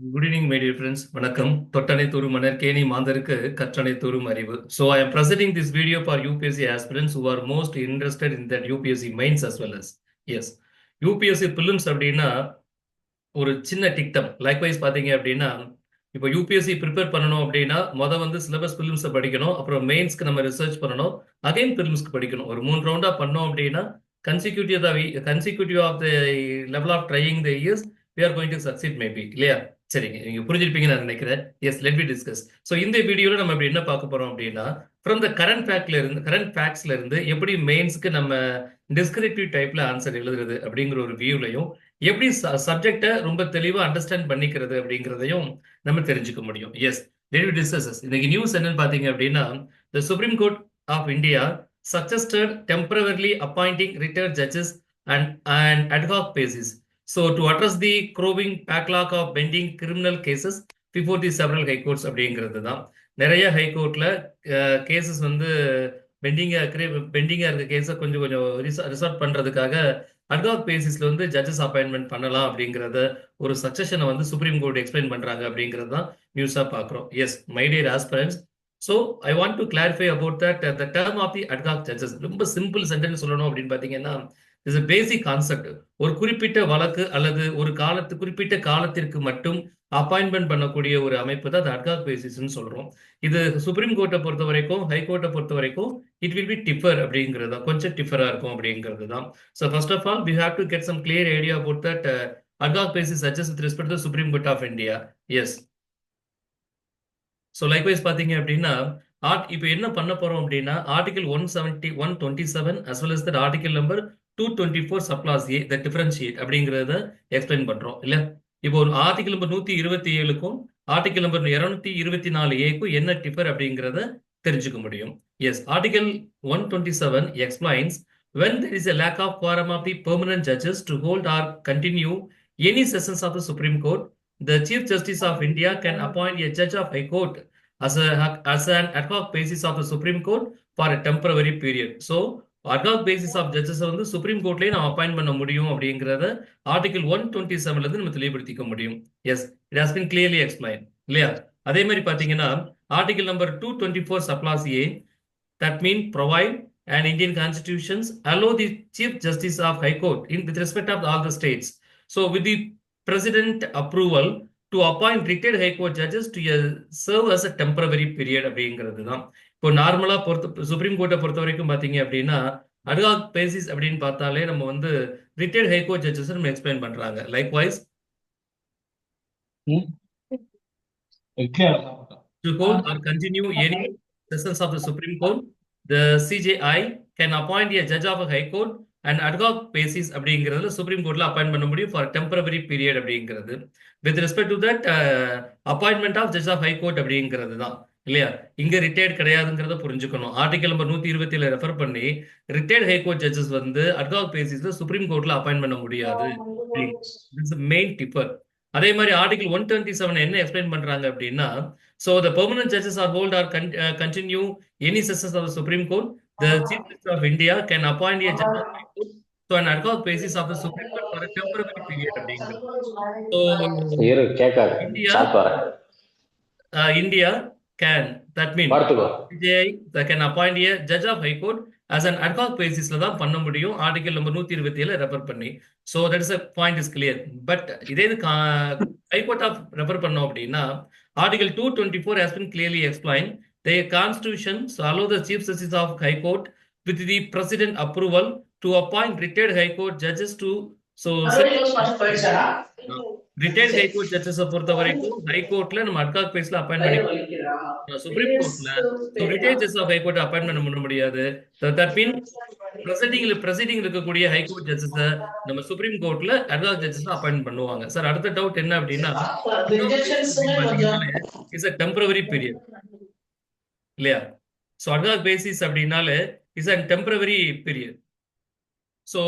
Good evening, my dear friends. Vanakkam. Tottane Thuru Manarkeni Mandarku Kattane Thuru Marivu. So I am presenting this video for UPSC aspirants who are most interested in that UPSC mains as well as. Yes. UPSC prelims அப்படின்னா ஒரு சின்ன dictum likewise பார்த்தீங்க அப்படின்னா இப்போ UPSC prepare பண்ணணும் அப்படின்னா வந்து syllabus பிலிம்ஸை படிக்கணும், அப்புறம் மெயின்ஸ்க்கு நம்ம ரிசர்ச் பண்ணணும், அகைன் பிலிம்ஸ்க்கு படிக்கணும். ஒரு 3 ரவுண்டா பண்ணோம் அப்படின்னா consecutive of the level of trying the years we are going to succeed maybe இல்லையா? சரிங்க, நீங்க புரிஞ்சிருப்பீங்கன்னு நான் நினைக்கிறேன். Yes, let we discuss. So இந்த வீடியோல நம்ம இப்படி என்ன பார்க்க போறோம் அப்படின்னா ஃப்ரம் த கரண்ட் ஃபேக்ட்ஸ்ல இருந்து எப்படி மெயின்ஸ்க்கு நம்ம டிஸ்கிரிப்டிவ் டைப்ல ஆன்சர் எழுதுறது அப்படிங்கிற ஒரு வியூலையும், எப்படி சப்ஜெக்டை ரொம்ப தெளிவா அண்டர்ஸ்டாண்ட் பண்ணிக்கிறது அப்படிங்கிறதையும் நம்ம தெரிஞ்சுக்க முடியும். Yes, daily discusses. இன்னைக்கு நியூஸ் என்னன்னு பாத்தீங்க அப்படின்னா, the supreme court of India suggested temporarily appointing retired judges and ad hoc basis. So to address the growing backlog of pending criminal cases before the several high courts அப்படிங்கிறது தான். நிறைய high கோர்ட்ல cases வந்து பெண்டிங்கா இருக்க கேஸை கொஞ்சம் கொஞ்சம் resort பண்றதுக்காக அட்ஹாக் பேசிஸ்ல வந்து ஜட்ஜஸ் அப்பாயின்மெண்ட் பண்ணலாம் அப்படிங்கறத ஒரு சக்சஷனை வந்து சுப்ரீம் கோர்ட் எக்ஸ்பிளைன் பண்றாங்க அப்படிங்கிறது தான் நியூஸா பாக்குறோம். Yes, my dear aspirants, so I want to clarify about that the term of the ad hoc judges. ரொம்ப சிம்பிள் சென்டென்ஸ் சொல்லணும் அப்படின்னு பாத்தீங்கன்னா, இஸ் பேசிக் கான்செப்ட். ஒரு குறிப்பிட்ட வழக்கு அல்லது ஒரு குறிப்பிட்ட காலத்திற்கு மட்டும் அப்பாயின்மெண்ட் பண்ணக்கூடிய ஒரு அமைப்பு தான் அட்ஹாக் பேசிஸ்ன்னு சொல்றோம். இது சுப்ரீம் கோர்ட்டை பொறுத்த வரைக்கும், ஹை கோர்ட்டை பொறுத்த வரைக்கும் இட் வில் பி டிஃபர் அப்படிங்கிறது தான், கொஞ்சம் டிஃபரா இருக்கும் அப்படிங்கிறது தான். So first of all we have to get some clear idea about that ad hoc basis judges with respect to Supreme court of India. Yes, so likewise பார்த்தீங்க அப்படின்னா இப்போ என்ன பண்ண போறோம் அப்படின்னா article 170 127 as well as that article number 224 subclause A the differentiate அப்படிங்கிறத explain பண்றோம் இல்ல. இப்போ ஒரு ஆர்டிகல் நம்பர் 127க்கும் ஆர்டிகல் நம்பர் 224 என்ன டிஃபர் அப்படிங்கிறத தெரிஞ்சுக்க முடியும். Yes, article 127 explains when there is a lack of quorum of the permanent judges to hold or continue any sessions of the Supreme Court, the Chief Justice of India can appoint a judge of High Court as an ad hoc basis of the Supreme Court for a temporary period. So ad hoc basis of judges வந்து supreme கோர்ட்லயே நம்ம appoint பண்ண முடியும் அப்படிங்கறத article 127ல இருந்து நம்ம தெளிவுபடுத்திக்க முடியும். Yes, it has been clearly explain இல்லையா? அதே மாதிரி பாத்தீங்கன்னா article number 224 subclause A that mean provide and Indian constitutions allow the Chief Justice of High Court in with respect of all the states. So with the President approval to appoint retired High Court judges to serve as a temporary period அப்படிங்கிறது தான். இப்போ நார்மலா supreme கோர்ட்டை பொறுத்த வரைக்கும் பாத்தீங்க அப்படின்னா ad hoc basis அப்படின்னு பார்த்தாலே நம்ம வந்து ரிட்டையர்ட் ஹை கோர்ட் ஜட்ஜஸ் நம்ம எக்ஸ்பிளைன் பண்றாங்க. Likewise to hold or continue any sessions of the Supreme Court, the CJI can appoint a judge of a high court and ad hoc basis அப்படிங்கிறதுல supreme கோர்ட்ல appoint பண்ண முடியும் for temporary period அப்படிங்கிறது. With respect to that appointment of judge of high court அப்படிங்கிறது தான் இல்லையா? இங்க retired கிடையாதுங்கிறத புரிஞ்சுக்கணும். ஆர்டிகல் நம்பர் 127 ரெஃபர் பண்ணி ரிட்டையர்ட் ஹை கோர்ட் ஜட்ஜஸ் வந்து ad hoc பேசிஸ்ல சுப்ரீம் கோர்ட்ல அப்பாயிண்ட் பண்ண முடியாது. Main differ. அதே மாதிரி ஆர்டிகல் 127 என்ன எக்ஸ்பிளைன் பண்றாங்க அப்படின்னா, so the permanent judges are hold or continue any sessions of the Supreme Court, the Chief Justice of India can appoint a judge of High Court to an ad hoc basis of the Supreme Court for a temporary period அப்படிங்கிறது. So India can, that means CJI can appoint a judge of High Court as an ad hoc basisல தான் பண்ண முடியும் article number 127 refer பண்ணி. So that is a point is clear. But இதே high court of refer பண்ணோம் அப்படின்னா article 224 has been clearly explained. The constitution so allow the chief justice of high court with the president approval to appoint retired high court judges to retired high court judges பொறுத்த வரைக்கும் high கோர்ட்ல நம்ம ad hoc பேஸ்ல appoint பண்ணி supreme கோர்ட்ல retired judges of high court appointment பண்ண முடியாது. That mean presiding இருக்கக்கூடிய ஹை கோர்ட் ஜட்ஜஸ் நம்ம சுப்ரீம் கோர்ட்ல அட்ஹாக் ஜட்ஜஸ் அப்பாயிண்ட் பண்ணுவாங்க. சார், அடுத்த டவுட் என்ன அப்படின்னா இஸ் a temporary period இல்லையா? ஸோ அட்ஹாக் பேசிஸ் அப்படின்னாலே is a temporary period. So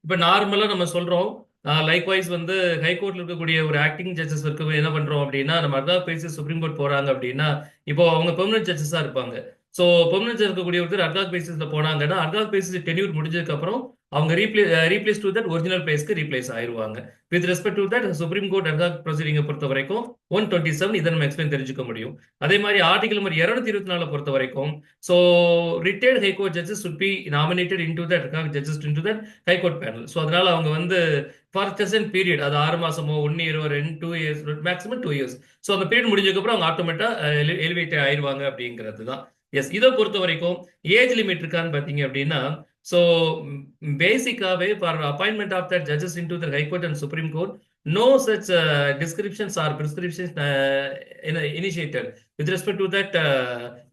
இப்போ நார்மலா நம்ம சொல்றோம் லைக்வைஸ் வந்து ஹை கோர்ட்ல இருக்கக்கூடிய ஒரு ஆக்டிங் ஜட்ஜஸ் இருக்க என்ன பண்றோம் அப்படின்னா, நம்ம அட்ஹாக் பேசிஸ் சுப்ரீம் கோர்ட் போறாங்க அப்படின்னா இப்போ அவங்க பெர்மனன்ட் ஜட்ஜஸா இருப்பாங்க. ஸோ பெர்மனன்ட் இருக்கக்கூடிய ஒருத்தர் அட்ஹாக் பேசிஸ்ல போனாங்கன்னா அட்ஹாக் பேசிஸ் டென்யூர் முடிஞ்சதுக்கு அப்புறம் அவங்க ரீப்ளேஸ் டு தட் ஒரிஜினல் பிளேஸ்க்கு ரீப்ளேஸ் ஆயிருவாங்க. With respect to that supreme court ad hoc ப்ரொசீடிங்கை பொறுத்த வரைக்கும் 127 இதை நம்ம எக்ஸ்பிளைன் தெரிஞ்சுக்க முடியும். அதே மாதிரி ஆர்டிகல் நம்பர் 224 பொறுத்த வரைக்கும் so retired high court judges should be nominated into that ad hoc judges into that high court panel. So அதனால அவங்க வந்து ஃபார் செசன் பீரியட், அது 6 மாசமோ 1 இயரோ 2 இயர்ஸ் மேக்ஸிமம் 2 இயர்ஸ். ஸோ அந்த பீரியட் முடிஞ்சதுக்கப்புறம் அவங்க ஆட்டோமேட்டா எலிவேட் ஆயிடுவாங்க அப்படிங்கிறது தான். எஸ், இதை பொறுத்த வரைக்கும் ஏஜ் லிமிட் இருக்கான்னு பார்த்தீங்க அப்படின்னா, ஸோ பேசிக்காவே for appointment of that judges into the high court and supreme court no such descriptions or prescriptions initiated with respect to that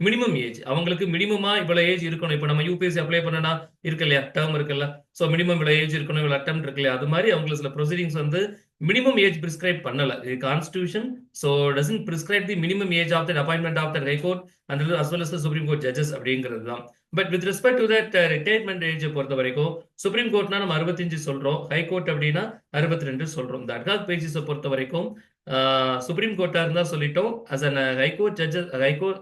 minimum age. அவங்களுக்கு மினிமமா இவ்வளவு ஏஜ் இருக்கணும். இப்போ நம்ம யூபிஎஸ்சி அப்ளை பண்ணனா இருக்கு இல்லையா, டேர்ம் இருக்குல்ல, ஸோ மினிமம் இவ்வளவு ஏஜ் இருக்கணும், இவ்வளவு அட்டம் இருக்கு இல்லையா, அது மாதிரி அவங்களுக்கு சில ப்ரொசீடிங்ஸ் வந்து மினிமம் ஏஜ் பிரிஸ்கிரைப் பண்ணல. Constitution so doesn't prescribe the minimum age of the appointment of the high court and as well as the supreme court judges அப்படிங்கிறது தான். But with respect to that retirement age பொறுத்த வரைக்கும் supreme கோர்ட்னா நம்ம 65 சொல்றோம், high court அப்படின்னா 62 சொல்றோம். இந்த அட்ஹாக் பேசிஸை பொறுத்த வரைக்கும் சுப்ரீம் கோர்ட்டா இருந்தா சொல்லிட்டோம் as an high court judges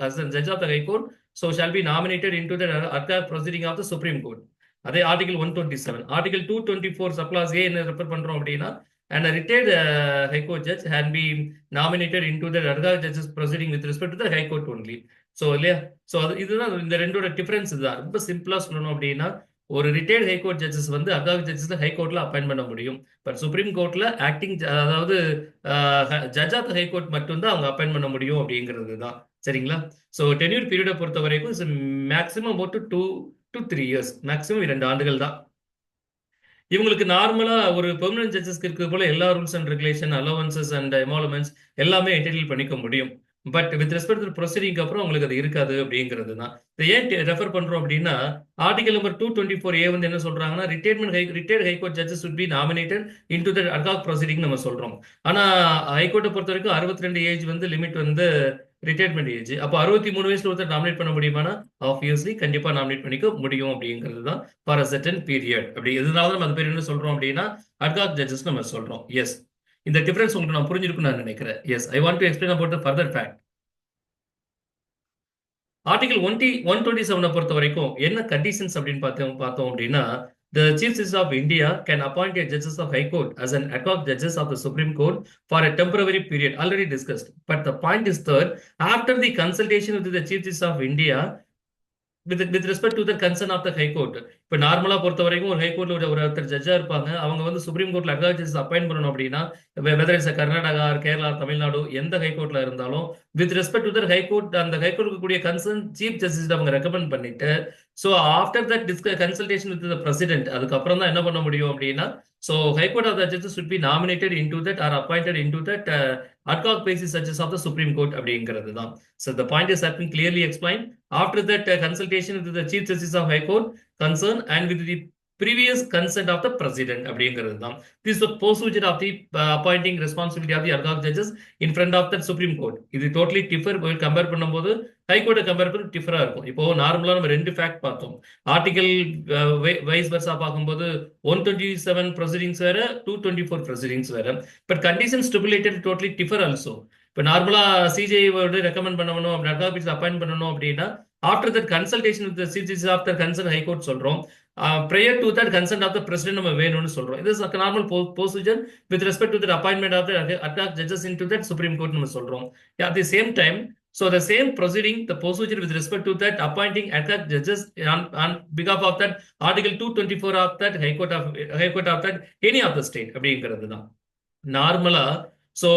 as a judge of the high court so shall be nominated into the adhak proceeding of the supreme court. அதே ஆர்டிகல் 127 ஆர்டிகல் 224 சப்ளாஸ் ஏ என்ன ரெஃபர் பண்றோம் அப்படின்னா and a retired high court judge can be nominated into the adhak judges proceeding with respect to the high court only. So இல்லையா, so அது இதுதான் இந்த ரெண்டோட difference. இதுதான் ரொம்ப சிம்பிளா சொல்லணும் அப்படின்னா, ஒரு ரிட்டையர்ட் ஹைகோர்ட் ஜட்ஜஸ் வந்து அட்ஹாக் ஜட்ஜஸ் ஹைகோர்ட்ல அப்பாயின்ட் பண்ண முடியும். பட் சுப்ரீம் கோர்ட்ல ஆக்டிங் அதாவது ஜட்ஜ் ஆஃப் த ஹைகோர்ட் மட்டும்தான் அவங்க அப்பாயின்ட் பண்ண முடியும் அப்படிங்கிறது தான். சரிங்களா? ஸோ டென்யூர் பீரியடை பொறுத்த வரைக்கும் maximum about 2 to 3 years, maximum 2 ஆண்டுகள் தான். இவங்களுக்கு நார்மலா ஒரு பெர்மனன்ட் ஜட்ஜஸ்க்கு இருக்கிறது போல எல்லா rules and regulation, allowances and emoluments எல்லாமே என்டர்டெயில் பண்ணிக்க முடியும். But with respect to proceeding அப்புறம் உங்களுக்கு அது இருக்காது அப்படிங்கிறது தான். இதை ஏன் ரெஃபர் பண்றோம் அப்படின்னா, ஆர்டிகல் நம்பர் 224A வந்து என்ன சொல்றாங்கன்னா, retired high court judges should be nominated into the ad hoc proceeding நம்ம சொல்றோம். ஆனா ஹைகோர்ட்டை பொறுத்த வரைக்கும் 62 ஏஜ் வந்து லிமிட் வந்து ரிட்டையர்மெண்ட் ஏஜ். அப்போ 63 வயசுல ஒருத்தர் நாமினேட் பண்ண முடியுமானா ஆப்வியஸ்லி கண்டிப்பா நாமினேட் பண்ணிக்க முடியும் அப்படிங்கிறது தான் ஃபார் அ சர்டன் பீரியட். அப்படி எதுனால நம்ம அந்த பேர் என்ன சொல்றோம் அப்படின்னா அட்ஹாக் ஜட்ஜஸ் நம்ம சொல்றோம். எஸ், இந்த டிஃபரன்ஸ் உங்களுக்கு நான் புரிஞ்சிருக்குன்னு நான் நினைக்கிறேன். Yes, I want to explain about the further fact. Article 127 பொறுத்த வரைக்கும் என்ன கண்டிஷன்ஸ் அப்படின்னு பார்த்தோம் அப்படின்னா, the Chief Justice of India can appoint a judges of High Court as an ad hoc judges of the Supreme Court for a temporary period, already discussed. But the point is that after the consultation with the Chief Justice of India with respect to the concern of the High Court. இப்போ நார்மலா பொறுத்த வரைக்கும் ஒரு ஹைகோர்ட்ல ஒருத்தர் ஜட்ஜா இருப்பாங்க, அவங்க வந்து supreme கோர்ட்ல அட்ஹாக் ஜட்ஜஸ் அப்பாயிண்ட் பண்ணணும் அப்படின்னா, வெதர் இட்ஸ் கர்நாடகா, கேரளா, தமிழ்நாடு எந்த ஹைகோர்ட்ல இருந்தாலும் with respect to that high court அந்த ஹைகோர்ட்டுக்கு கூடிய கன்சர்ன் சீஃப் ஜஸ்டிஸ் அவங்க ரெக்கமெண்ட் பண்ணிட்டு, so after that consultation with the president அதுக்கப்புறம் தான் என்ன பண்ண முடியும் அப்படின்னா, so High Court of the judges should be nominated into that or appointed into that ad hoc basis judges of the Supreme Court அப்படிங்கிறது தான். So the point is has been clearly explained. After that consultation with the Chief Justice of High Court concern and with the previous consent of the president அப்படிங்கிறது தான். This is the procedure of the appointing responsibility of the ad hoc judges in front of the Supreme Court. இது totally differ compare பண்ணும்போது ஹைகோர்ட்டை compare பண்ணி டிஃபரா இருக்கும். இப்போ நார்மலா நம்ம 2 fact பார்த்தோம். ஆர்டிகல் வைஸ் வர்சா பார்க்கும்போது 127 ப்ரொசீடிங்ஸ் வேற, 224 ப்ரொசீடிங்ஸ் வேற. But condition stipulated totally differ also. இப்போ நார்மலா சிஜிஐ ரெக்கமெண்ட் பண்ணணும், அட்ஹாக் அப்பாயிண்ட் பண்ணணும் அப்படின்னா after that consultation with chief justice of the concern high court சொல்றோம். prior to that consent of the president நம்ம வேணும்னு சொல்றோம். இது is a normal procedure with respect to the appointment of the ad hoc judges into that Supreme Court நம்ம சொல்றோம். At the same time, so the same proceeding, the procedure with respect to that appointing ad hoc judges on behalf of that article 224 of that high court of that any of the state அப்படிங்கிறது தான் நார்மலா. So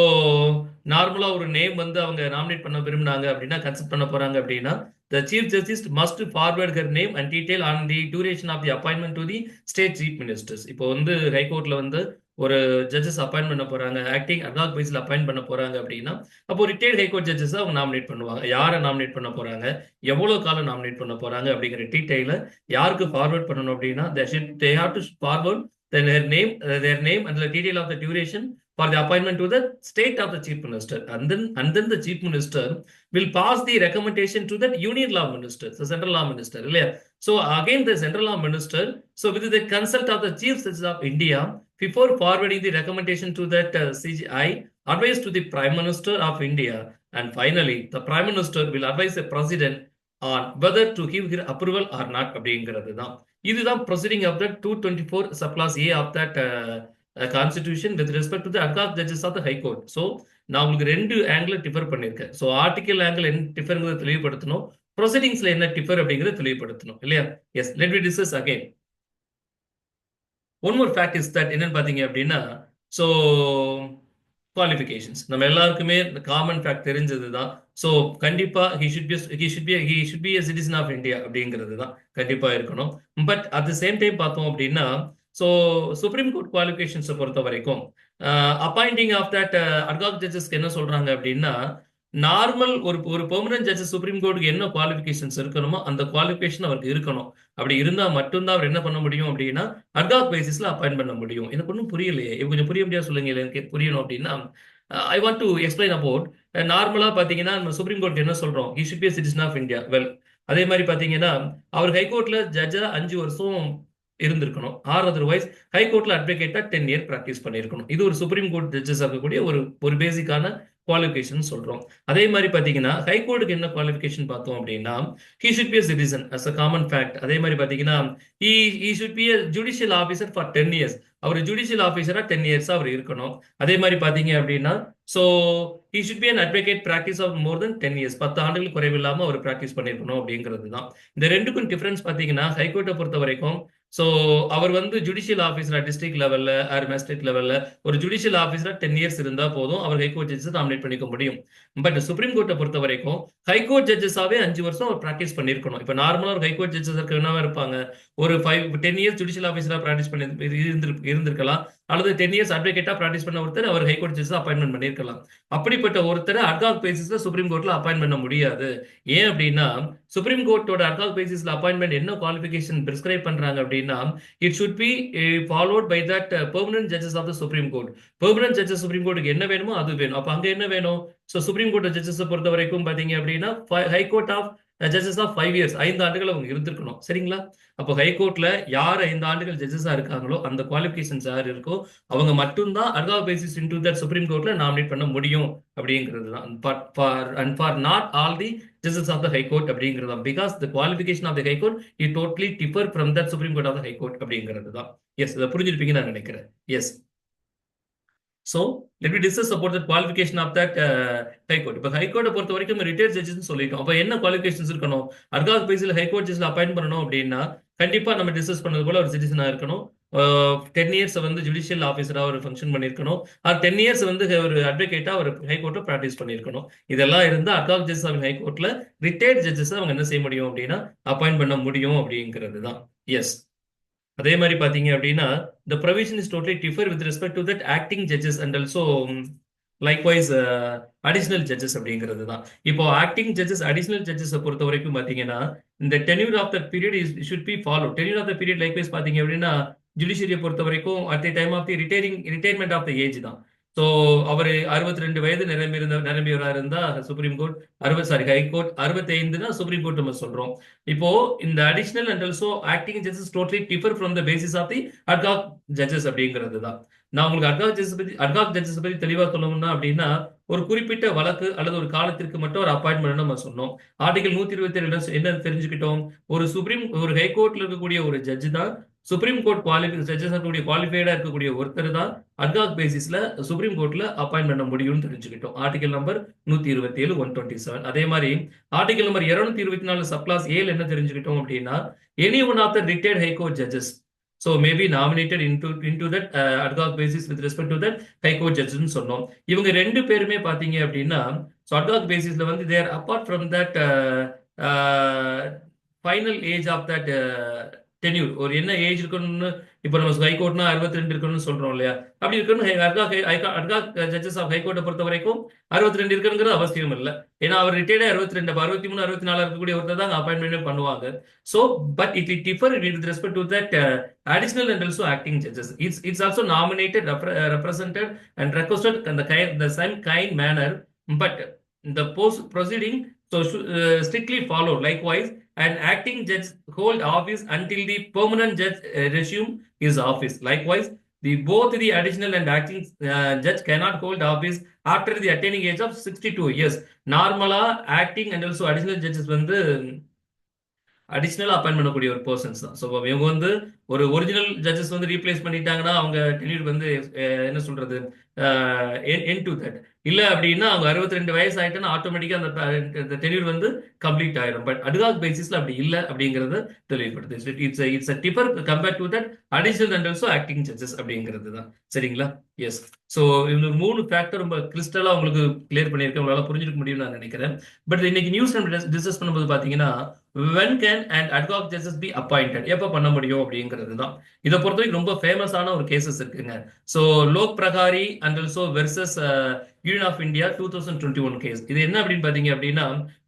நார்மலா ஒரு name வந்து அவங்க nominate பண்ண விரும்பினாங்க அப்படின்னா, consult பண்ண போறாங்க அப்படின்னா, the chief justice must forward her name and detail on the duration of the appointment to the state chief ministers. இப்போ வந்து ஹைகோர்ட்ல வந்து ஒரு ஜட்ஜஸ் அப்பாயிண்ட் பண்ண போறாங்க, ஆக்டிங் அட்ஹாக் பேஸ்ல அப்பாயிண்ட் பண்ண போறாங்க அப்படின்னா, அப்போ ரிட்டையர்ட் ஹைகோர்ட் ஜட்ஜஸ் அவங்க நாமினேட் பண்ணுவாங்க. யாரை நாமினேட் பண்ண போறாங்க, எவ்வளவு காலம் நாமினேட் பண்ண போறாங்க அப்படிங்கிற டீடைல யாருக்கு ஃபார்வர்ட் பண்ணணும் அப்படின்னா, they have to forward their name and the detail of the duration for the appointment to the state of the chief minister, and then the chief minister will pass the recommendation to the union law minister, the central law minister. So again the central law minister, so with the consult of the chief justice of India, before forwarding the recommendation to that CJI, advise to the prime minister of India, and finally the prime minister will advise the president on whether to give approval or not அப்படிங்கிறது தான். இதுதான் proceeding of the 224 subclass A of that constitution with respect to the ad hoc judges of the high court. So நான் உங்களுக்கு ரெண்டு angle differ பண்ணியிருக்கேன். So article angle என்ன டிஃபருங்கிறத தெளிவுபடுத்தணும், ப்ரொசீடிங்ஸ்ல என்ன டிஃபர் அப்படிங்கிறத தெளிவுபடுத்தணும் இல்லையா? Yes, let we discuss again. One more fact is that என்னன்னு பார்த்தீங்க அப்படின்னா, ஸோ குவாலிஃபிகேஷன்ஸ் நம்ம எல்லாருக்குமே காமன் ஃபேக்ட் தெரிஞ்சது தான். ஸோ கண்டிப்பா he should be a citizen of India அப்படிங்கிறது தான் கண்டிப்பா இருக்கணும். But at the same time பார்த்தோம் அப்படின்னா, ஸோ சுப்ரீம் கோர்ட் குவாலிஃபிகேஷன்ஸை பொறுத்த வரைக்கும் அப்பாயிண்டிங் ஆஃப் தட் அட்ஹாக் ஜட்ஜஸ்க்கு என்ன சொல்றாங்க அப்படின்னா, நார்மல் ஒரு பெர்மனன்ட் ஜட்ஜஸ் சுப்ரீம் கோர்ட்டுக்கு என்ன குவாலிஃபிகேஷன்ஸ் இருக்கணுமோ அந்த குவாலிஃபிகேஷன் அவருக்கு இருக்கணும். அப்படி இருந்தா மட்டும்தான் அவர் என்ன பண்ண முடியும் அப்படின்னா அட்ஹாக் பேசிஸ்ல அப்பாயிண்ட் பண்ண முடியும். எனக்கு ஒன்றும் புரியலையே, இது கொஞ்சம் புரிய முடியாது சொல்லுங்க, எனக்கு புரியணும் அப்படின்னா ஐ வாண்ட் டு எக்ஸ்பிளைன் அபவுட். நார்மலா பாத்தீங்கன்னா நம்ம சுப்ரீம் கோர்ட் என்ன சொல்றோம், he should be a citizen of India. Well, அதே மாதிரி பாத்தீங்கன்னா அவர் ஹைகோர்ட்ல ஜட்ஜா 5 வருஷம் இருந்திருக்கணும், ஆர் அதர்வைஸ் ஹைகோர்ட்ல அட்வொகேட்டா 10 இயர் பிராக்டிஸ் பண்ணியிருக்கணும். இது ஒரு சுப்ரீம் கோர்ட் ஜட்ஜஸ் இருக்கக்கூடிய ஒரு பேசிக்கான குவாலிஃபிகேஷன் சொல்றோம். அதே மாதிரி பாத்தீங்கன்னா ஹைகோர்ட்டுக்கு என்ன குவாலிஃபிகேஷன் பார்த்தோம் அப்படின்னா he should be a citizen as a common fact. அதே மாதிரி பாத்தீங்கன்னா he should be a judicial officer for 10 years. அவர் ஜுடிஷியல் ஆஃபீஸரா 10 இயர்ஸ் அவர் இருக்கணும். அதே மாதிரி பாத்தீங்க அப்படின்னா so he should be an advocate practice of more than 10 years. 10 ஆண்டுகள் குறைவில்லாம அவர் பிராக்டிஸ் பண்ணிருக்கணும் அப்படிங்கிறது தான். இந்த ரெண்டுக்கும் டிஃபரன்ஸ் பாத்தீங்கன்னா ஹைகோர்ட்டை பொறுத்த வரைக்கும் ஸோ அவர் வந்து ஜுடிஷியல் ஆஃபீஸரா டிஸ்ட்ரிக்ட் லெவல்ல ஆர் மேஜிஸ்ட்ரேட் லெவல்ல ஒரு ஜுடிஷியல் ஆஃபீஸரா 10 இயர்ஸ் இருந்தா போதும், அவர் ஹைகோர்ட் ஜட்ஜஸ் நாமினேட் பண்ணிக்க முடியும். பட் சுப்ரீம் கோர்ட்டை பொறுத்த வரைக்கும் ஹைகோர்ட் ஜட்ஜஸாவே 5 வருஷம் அவர் பிராக்டிஸ் பண்ணிருக்கணும். இப்ப நார்மலா ஒரு ஹைகோர்ட் ஜட்ஜஸ் என்னவா இருப்பாங்க, ஒரு 10 இயர்ஸ் ஜுடிஷியல் ஆஃபீஸரா பிராக்டிஸ் பண்ணி இருந்திருக்கலாம், அல்லது 10 இயர்ஸ் அட்வொகேட்டா பிராக்டிஸ் பண்ண ஒருத்தர் அவர் ஹைகோர்ட் ஜட்ஜஸ் அப்பாயின்மெண்ட் பண்ணிருக்கலாம். அப்படிப்பட்ட ஒருத்தரை அட்ஹாக் பேசிஸ்ல சுப்ரீம் கோர்ட்ல அப்பாயின்ட் பண்ண முடியாது. ஏன் அப்படின்னா சுப்ரீம் கோர்ட்டோட அட்ஹாக் பேசிஸ்ல அப்பாயின்மெண்ட் என்ன குவாலிஃபிகேஷன் பிரிஸ்கிரைப் பண்றாங்க அப்படின்னா it should be followed by that permanent judges of the supreme court. Permanent judges supreme கோர்ட்டுக்கு என்ன வேணுமோ அது வேணும். அப்ப அங்க என்ன வேணும்? ஸோ சுப்ரீம் கோர்ட் ஜட்ஜஸ் பொறுத்த வரைக்கும் பாத்தீங்க அப்படின்னா high court of judges of 5 years 5 ஆண்டுகள் அவங்க இருந்திருக்கணும். சரிங்களா? அப்போ ஹைகோர்ட்ல யார் 5 ஆண்டுகள் ஜட்ஜஸா இருக்காங்களோ அந்த குவாலிஃபிகேஷன்ஸ் யார் இருக்கோ அவங்க மட்டும்தான் ad hoc basis into that supreme கோர்ட்ல நாமினேட் பண்ண முடியும் அப்படிங்கிறது தான். For not all the judges of the high court அப்படிங்கிறது தான். Because the qualification of the high court it totally differ from that supreme court of the high court அப்படிங்கிறது தான். எஸ், இதை புரிஞ்சிருப்பீங்கன்னு நான் நினைக்கிறேன். Yes, so let me discuss about the qualification of that high court. இப்போ high கோர்ட்டை பொறுத்த வரைக்கும் ரிட்டையர்ட் ஜட்ஜஸ் சொல்லிட்டோம். அப்போ என்ன குவாலிஃபிகேஷன்ஸ் இருக்கணும்? அட்ஹாக் பேசிஸ்ல ஹை கோர்ட் ஜட்ஜஸ்ல அப்பாயிண்ட் பண்ணணும் அப்படின்னா கண்டிப்பா நம்ம டிஸ்கஸ் பண்ணது போல ஒரு சிட்டிசனா இருக்கணும். 10 இயர்ஸ் வந்து ஜுடிஷியல் ஆஃபீஸரா ஒரு ஃபங்க்ஷன் பண்ணியிருக்கணும். 10 இயர்ஸ் வந்து ஒரு அட்வொகேட்டா ஒரு ஹை கோர்ட்ல பிராக்டிஸ் பண்ணியிருக்கணும். இதெல்லாம் இருந்தா அட்ஹாக் ஜட்ஜஸ் ஆஃப் ஹை கோர்ட்ல ரிட்டையர்ட் ஜட்ஜஸ் அவங்க என்ன செய்ய முடியும் அப்படின்னா அப்பாயிண்ட் பண்ண முடியும் அப்படிங்கிறது தான். எஸ், அதே மாதிரி பாத்தீங்க அப்படின்னா the provision is totally differ with respect to that acting judges and also likewise additional judges அப்படிங்கிறது தான். இப்போ acting judges additional judges பொறுத்த வரைக்கும் பாத்தீங்கன்னா இந்த tenure of the period should be followed. Tenure of the period likewise பாத்தீங்க அப்படின்னா ஜுடிஷியரியை பொறுத்த வரைக்கும் at the time of the retirement of the age தான். ஸோ அவர் 62 வயது நிரம்பியவராக இருந்தா supreme court high court 65 supreme court நம்ம சொல்றோம். இப்போ இந்த additional and also acting judges totally differ from the basis of the ad hoc judges அப்படிங்கிறது தான். நான் உங்களுக்கு அட்ஹாக் ஜட்ஜஸ் பத்தி தெளிவா சொல்லணும்னா அப்படின்னா ஒரு குறிப்பிட்ட வழக்கு அல்லது ஒரு காலத்திற்கு மட்டும் ஒரு அப்பாயின்மெண்ட் நம்ம சொன்னோம். ஆர்டிகல் 127 என்ன தெரிஞ்சுக்கிட்டோம்? ஒரு ஹைகோர்ட்ல இருக்கக்கூடிய ஒரு ஜட்ஜ் தான் சுப்ரீம் கோர்ட் ஜட்ஜஸ் இருக்கக்கூடிய குவாலிஃபைடா இருக்கக்கூடிய ஒருத்தர் தான் அட்ஹாக் பேசிஸ்ல சுப்ரீம் கோர்ட்ல அப்பாயிண்ட் பண்ண முடியும்னு தெரிஞ்சுக்கிட்டோம். Article number 127 127. அதே மாதிரி ஆர்டிகல் நம்பர் 224 சப்கிளாஸ் ஏல என்ன தெரிஞ்சுக்கிட்டோம் அப்படின்னா any one of the retired high court judges so may be nominated into that ad hoc basis with respect to that high court judges னு சொன்னோம். இவங்க ரெண்டு பேருமே பாத்தீங்க அப்படின்னா so ad hoc basisல வந்து they are apart from that final age of that tenure. ஒரு என்ன ஏஜ் இருக்கணும்னு இப்போ நம்ம ஹை கோர்ட்னா 62 இருக்கணும்னு சொல்றோம் இல்லையா? அப்படி இருக்கணும் அட்ஹாக் ஜட்ஜஸ் ஆஃப் ஹை கோர்ட்டை பொறுத்த வரைக்கும் 62 இருக்கணுங்கிறது அவசியம் இல்லை. ஏன்னா அவர் ரிட்டையர்டா 62 63 64 இருக்கக்கூடிய ஒருத்தர் தான் அப்பாயின்மெண்ட் பண்ணுவாங்க. So but it differ with respect to that additional and also acting judges. It's also nominated, represented and requested in the same kind manner, but the post proceeding so strictly followed. Likewise, an acting judge hold office until the permanent judge resume his office. Likewise, both the additional and acting judge cannot hold office after the attaining age of 62 years. Normally, acting and also additional judges வந்து அடிஷனலா appoint பண்ணக்கூடிய ஒரு persons தான். So இவங்க வந்து ஒரு original judges வந்து replace பண்ணிட்டாங்கன்னா அவங்க டென்யூர் வந்து என்ன சொல்றது என் டு தட். இல்ல அப்படின்னா அவங்க 62 வயசு ஆயிட்டுன்னா ஆட்டோமேட்டிக்கா அந்த டென்யூர் வந்து கம்ப்ளீட் ஆயிடும். பட் அட்ஹாக் பேசிஸ்ல அப்படி இல்ல அப்படிங்கறது தெளிவுபடுது. It's differ compared to that additional and also acting judges அப்படிங்கிறது தான். சரிங்களா? எஸ். ஸோ இந்த 3 ஃபேக்டர் ரொம்ப கிறிஸ்டலா உங்களுக்கு கிளியர் பண்ணியிருக்கேன். உங்களால புரிஞ்சுக்க முடியும்னு நான் நினைக்கிறேன். பட் இன்னைக்கு நியூஸ் டிஸ்கஸ் பண்ணும்போது பாத்தீங்கன்னா when can an ad hoc justice be appointed எப்ப பண்ண முடியும் அப்படிங்கிறது தான். இதை பொறுத்தவரைக்கும் ரொம்ப ஃபேமஸான ஒரு கேசஸ் இருக்குங்க. So Lok Prahari and also versus union of India 2021 case. இது என்ன அப்படின்னு பாத்தீங்க அப்படின்னா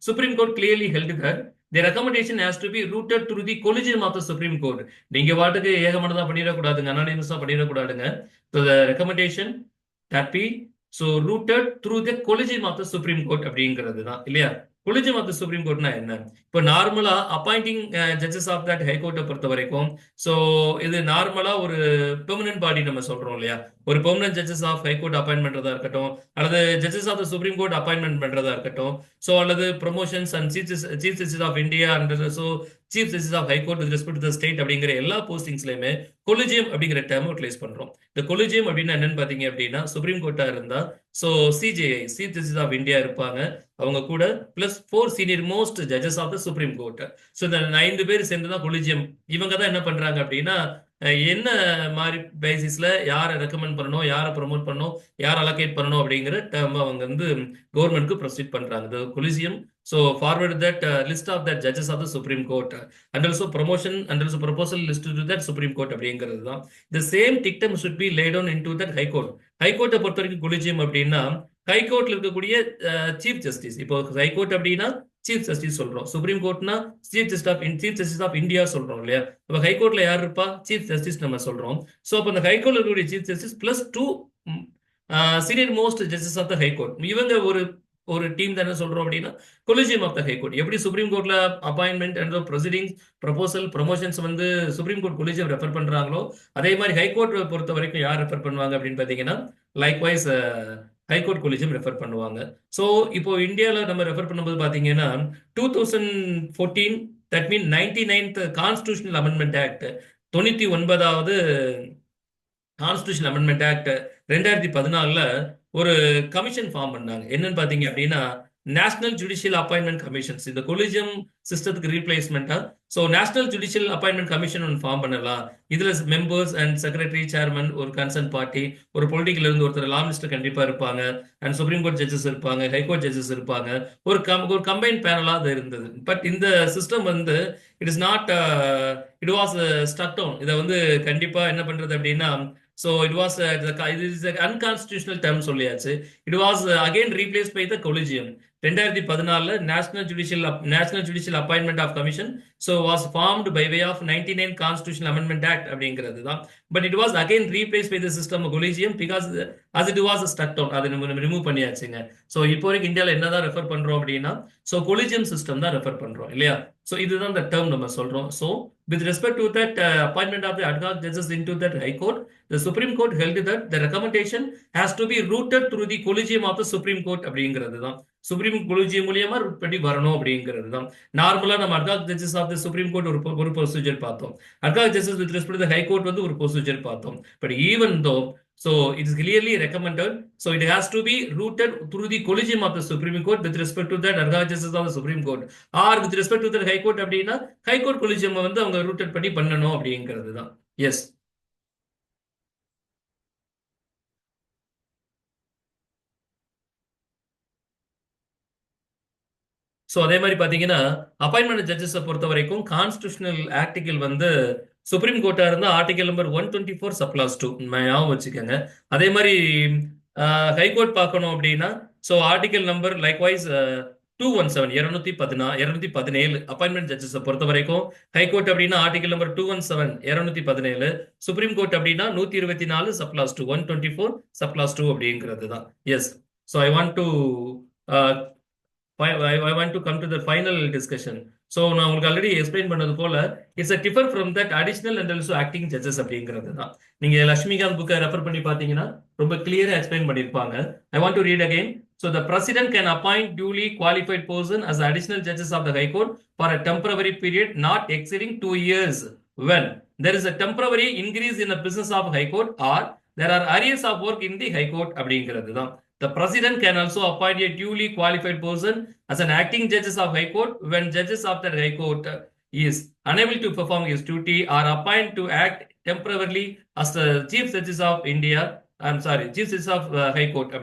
supreme court clearly held that the recommendation has to be rooted through the collegium of the Supreme Court. நீங்க வாட்டுக்கு ஏகமானதா பண்ணிடக்கூடாதுங்க, அனானிமஸா பண்ணிடக்கூடாதுங்க. So the recommendation that be so rooted through the collegium of the Supreme Court அப்படிங்கிறது தான் இல்லையா? Collegium of the supreme கோர்ட்னா என்ன? இப்போ நார்மலா appointing judges of that ஹைகோர்ட்டை பொறுத்த வரைக்கும் ஸோ இது நார்மலா ஒரு பெர்மனன்ட் பாடி நம்ம சொல்றோம் இல்லையா? ஒரு permanent judges of high court appoint பண்றதா இருக்கட்டும், அல்லது judges of the supreme court appointment பண்றதா இருக்கட்டும், ஸோ அல்லது promotions and chief justice of India and so chief justice of high court with respect to state அப்படிங்கிற எல்லா போஸ்டிங்ஸ்லயுமே கொலிஜியம் அப்படிங்கிற டேர்ம் யூட்டிலைஸ் பண்றோம். இந்த கொலிஜியம் அப்படின்னா என்னன்னு பாத்தீங்க அப்படின்னா சுப்ரீம் கோர்ட்டா இருந்தா so CJI chief justice of India இருப்பாங்க, அவங்க கூட plus 4 senior most judges of the supreme court. So இந்த 5 பேர் சேர்ந்து தான் கொலிஜியம். இவங்க தான் என்ன பண்றாங்க அப்படின்னா என்ன மாதிரி பேசிஸ்ல யாரை ரெக்கமெண்ட் பண்ணணும், யாரை ப்ரொமோட் பண்ணணும், யார் அலோகேட் பண்ணணும் அப்படிங்கிற டேர்ம் அவங்க வந்து கவர்மெண்ட்க்கு ப்ரொசீட் பண்றாங்க. Collegium so forward that list of that judges of the Supreme Court and also promotion and also proposal list to that Supreme Court அப்படிங்கிறது தான். The same dictum should be laid on into that High Court. High Court பொறுத்த வரைக்கும் collegium அப்படின்னா high கோர்ட்ல இருக்கக்கூடிய chief justice. இப்போ high court அப்படின்னா chief justice சொல்றோம், சுப்ரீம் கோர்ட்னா சீஃப் ஜஸ்டிஸ் ஆஃப் இந்தியா சொல்றோம் இல்லையா? அப்ப ஹை கோர்ட்ல யார் இருப்பா? சீஃப் ஜஸ்டிஸ் நம்ம சொல்றோம். சோ அப்ப அந்த ஹை கோர்ட்ல இருக்கக்கூடிய chief justice plus 2 senior most justice of the high court, இவங்க ஒரு டீம் தானே சொல்றோம் அப்படின்னா collegium of the high court. எப்படி சுப்ரீம் கோர்ட்ல appointment and proceedings proposal promotions வந்து சுப்ரீம் கோர்ட் கொலிஜியம் ரெஃபர் பண்றாங்களோ அதே மாதிரி ஹை கோர்ட் பொறுத்த வரைக்கும் யார் ரெஃபர் பண்ணுவாங்க அப்படின்னு பாத்தீங்கன்னா லைக்வைஸ் ஹைகோர்ட் கொலிஜியம் ரெஃபர் பண்ணுவாங்க. ஸோ இப்போ இந்தியாவில் நம்ம ரெஃபர் பண்ணும்போது பார்த்தீங்கன்னா 2014 that mean 99th constitutional amendment act 99வது கான்ஸ்டியூஷன் அமெண்ட்மெண்ட் ஆக்ட் 2014ல ஒரு கமிஷன் ஃபார்ம் பண்ணாங்க. என்னன்னு பாத்தீங்க அப்படின்னா நேஷனல் ஜுடிஷியல் அப்பாயின்மெண்ட் கமிஷன்ஸ், இந்த கொலிஜியம் சிஸ்டத்துக்கு ரீப்ளேஸ்மெண்டா so national judicial appointment commission ஒன்று ஃபார்ம் பண்ணலாம். இதுல மெம்பர்ஸ் அண்ட் செக்ரட்டரி, சேர்மன், ஒரு கன்சர்ன் பார்ட்டி, ஒரு பொலிட்டிக்கல் இருந்து ஒருத்தர் லா மினிஸ்டர் கண்டிப்பா இருப்பாங்க, அண்ட் சுப்ரீம் கோர்ட் ஜட்ஜஸ் இருப்பாங்க, ஹைகோர்ட் ஜட்ஜஸ் இருப்பாங்க, ஒரு கம்பைன் பேனலா அது இருந்தது. பட் இந்த சிஸ்டம் வந்து it is not it was stuck down. இதை வந்து கண்டிப்பா என்ன பண்றது அப்படின்னா so it was it is an unconstitutional term சொல்லியாச்சு. it was again replaced by the collegium. 2014 national judicial appointment of commission so was formed by way of 99 constitutional amendment act அப்படிங்கிறது தான். but it was again replaced by the system of collegium because as it was stuck down, அதை நம்ம remove பண்ணியாச்சுங்க. So இப்போ வரைக்கும் இந்தியாவில் என்னதான் refer பண்றோம் அப்படின்னா ஸோ கொலிஜியம் சிஸ்டம் தான் ரெஃபர் பண்றோம் இல்லையா? ஸோ இதுதான் இந்த டேர்ம் நம்ம சொல்றோம். So with respect to that appointment of the ad hoc judges into that high court, the Supreme Court held that the recommendation has to be rooted through the collegium of the Supreme Court அப்படிங்கிறது தான். Supreme collegium மூலியமா root பண்ணி வரணும் அப்படிங்கிறது தான். நார்மலா நம்ம ad hoc judges of the Supreme Court ஒரு ப்ரொசீஜர் பார்த்தோம், ad hoc judges with respect to the high court வந்து ஒரு ப்ரொசீஜர் பார்த்தோம். But even though so it is clearly recommended so it has to be rooted through the collegium of the Supreme Court with respect to that ad hoc justice of the Supreme Court or with respect to the high court அப்படின்னா high court collegium வந்து அவங்க rooted பண்ணி பண்ணணும் அப்படிங்கிறது தான். Yes. So அதே மாதிரி பார்த்தீங்கன்னா அப்பாயின்மெண்ட் ஜட்ஜஸை பொறுத்த வரைக்கும் கான்ஸ்டியூஷனல் ஆர்டிகிள் வந்து சுப்ரீம் கோர்ட்டா இருந்தால் ஆர்டிகல் நம்பர் 124 சப்ளாஸ் 2 ஞாபகம் வச்சுக்கோங்க. அதே மாதிரி ஹைகோர்ட் பார்க்கணும் அப்படின்னா so article number likewise 217 217 appointment ஜட்ஜஸை பொறுத்த வரைக்கும் ஹைகோர்ட் அப்படின்னா ஆர்டிகல் நம்பர் 217 217, சுப்ரீம் கோர்ட் அப்படின்னா 124 சப்ளாஸ் 2 124 சப்ளாஸ் 2 அப்படிங்கிறது தான். Yes. So I want to come to the final discussion. So நான் உங்களுக்கு ஆல்ரெடி எக்ஸ்பிளைன் பண்ணது போல it's a differ from that additional and also acting judges அப்படிங்கிறது தான். நீங்க லட்சுமிகாந்த் புக்கை ரெஃபர் பண்ணி பார்த்தீங்கன்னா ரொம்ப கிளியரா எக்ஸ்பிளைன் பண்ணியிருப்பாங்க. ஐ want to read again. So the president can appoint duly qualified person as additional judges of the High Court for a temporary period not exceeding 2 years when there is a temporary increase in the business of High Court or there are areas of work in the High Court. The president can also appoint a duly qualified person as an acting judges of High Court when judges of the High Court is unable to perform his duty or appoint to act temporarily as the chief justice of India. I'm sorry, chief justice of High Court.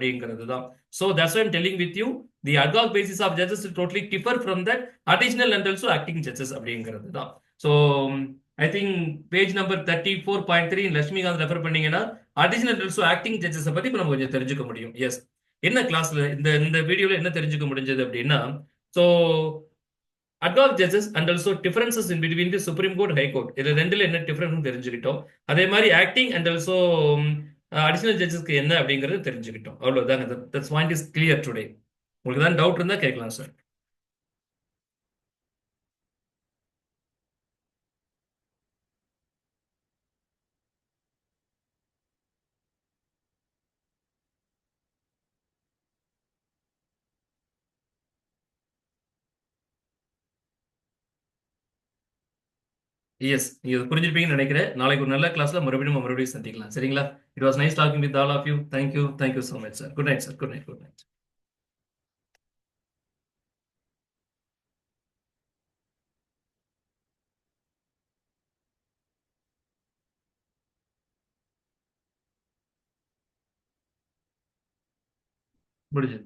So that's why I'm telling with you, the ad hoc basis of judges is totally differ from that additional and also acting judges. So I think page number 34.3 Lakshmikant refer பண்ணீங்கன்னா additional also acting judges பத்தி இப்ப நம்ம கொஞ்சம் தெரிஞ்சுக்க முடியும். S, என்ன கிளாஸ்ல இந்த இந்த வீடியோல என்ன தெரிஞ்சுக்க முடிஞ்சது அப்படின்னா, so ad hoc judges and also differences in between the Supreme Court, High Court. இது ரெண்டுல என்ன டிஃபரன்ஸ் தெரிஞ்சுக்கிட்டோம். அதே மாதிரி ஆக்டிங் அண்ட் ஆல்சோ அடிஷனல் ஜட்ஜஸ்க்கு என்ன அப்படிங்கறது தெரிஞ்சுக்கிட்டோம். அவ்வளவுதான். That's point is clear today. உங்களுக்கு தான் டவுட் இருந்தா கேட்கலாம் சார். எஸ், நீங்க புரிஞ்சிருப்பீங்கன்னு நினைக்கிறேன். நாளைக்கு ஒரு நல்ல கிளாஸ்ல மறுபடியும் சந்திக்கலாம். சரிங்களா? It was nice talking with all of you. Thank you so much sir. Good night sir. Good night. முடிஞ்சது.